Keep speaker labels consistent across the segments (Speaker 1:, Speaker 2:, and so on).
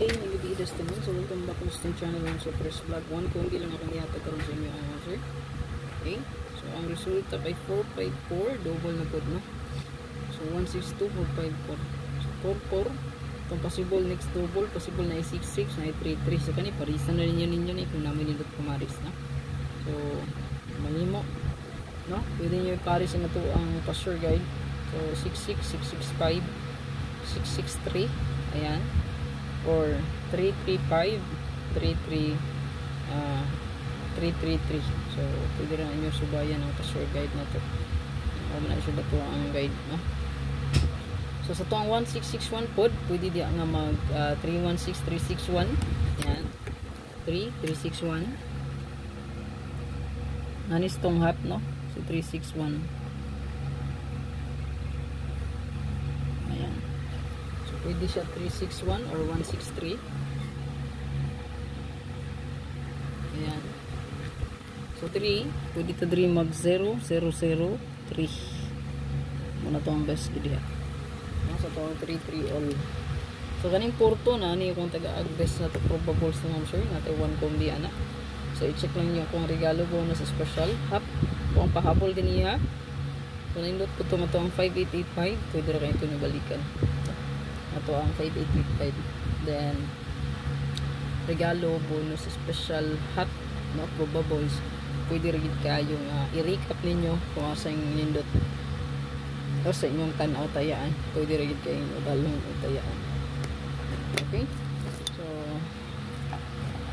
Speaker 1: Okay, nag-ibidas naman. So, welcome back to the channel ng Surprise Vlog 1. Kung hindi lang ako niyata karoon sa inyo ang sir. Okay, so ang resulta ay 454, double na po, no? So, 162, 454. So, 44. Itong possible next double, possible na ay 66, na ay 33. So, kani, parisan na ninyo ninyo kung namin nindot kumaris, no? So, malimo, no? Pwede nyo iparis na ito ang password guide. So, 66, 665, 663, ayan. Or 335, 333. So, pwede rin nyo subayan ang password guide na ito. Na siya ito ang guide, no? So, sa ito ang 1661 pod, pwede di nga mag 316361. Ayan. 3361. Nanis tong half, no? So, 361. Ayan. So, pwede siya 361 or 163. Ayan. So, 3. Pwede ito 3 mag 0, 0, 0, 3. Muna ito ang best ko diya. So, ito ang 3, 3 all. So, ganing porto na, ni kung taga-address na ito probables na sir, natin 1 combi anak. So, i-check lang nyo kung regalo bonus special. Hap, kung pahabol din niya. So, nindot ko ito ang 5885. Pwede rin kayo ito nabalikan. Ito ang 5885. Then, regalo bonus special hat, no, probables. Pwede rin kayo i-recap ninyo kung asa yung nindot. O sa inyong tanaw tayaan. Pwede rin kayo dalong tayaan. Okay? So,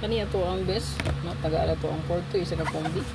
Speaker 1: kaniya to ang best, no? Taga-ala to ang porto, isa ka combi.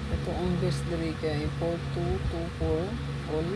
Speaker 1: Ito ang best dari kay 4224 all.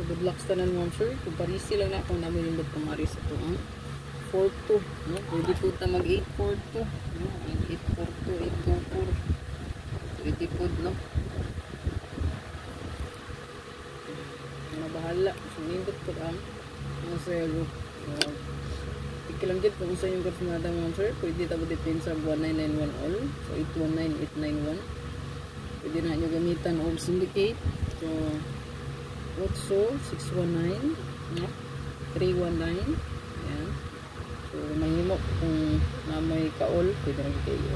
Speaker 1: Good luck sa tanan mo sir. Kung parisi lang na akong namin yung pamaris ito ang 4-2, no? Pwede po ta mag 8-4-2, no? 8-4-2, 8-2-4 pwede po, no? Mabahala sumindot po ang nasa loop. Ikilanggit kung sa yung karsunada mo sir. Pwede tabo dipin sa 1991 all. So 819891. Pwede na nyo gamitan o syndicate. So Otso 619, no? 319. Ayan. So, mahimo kung na may kaol, pwede rin kayo.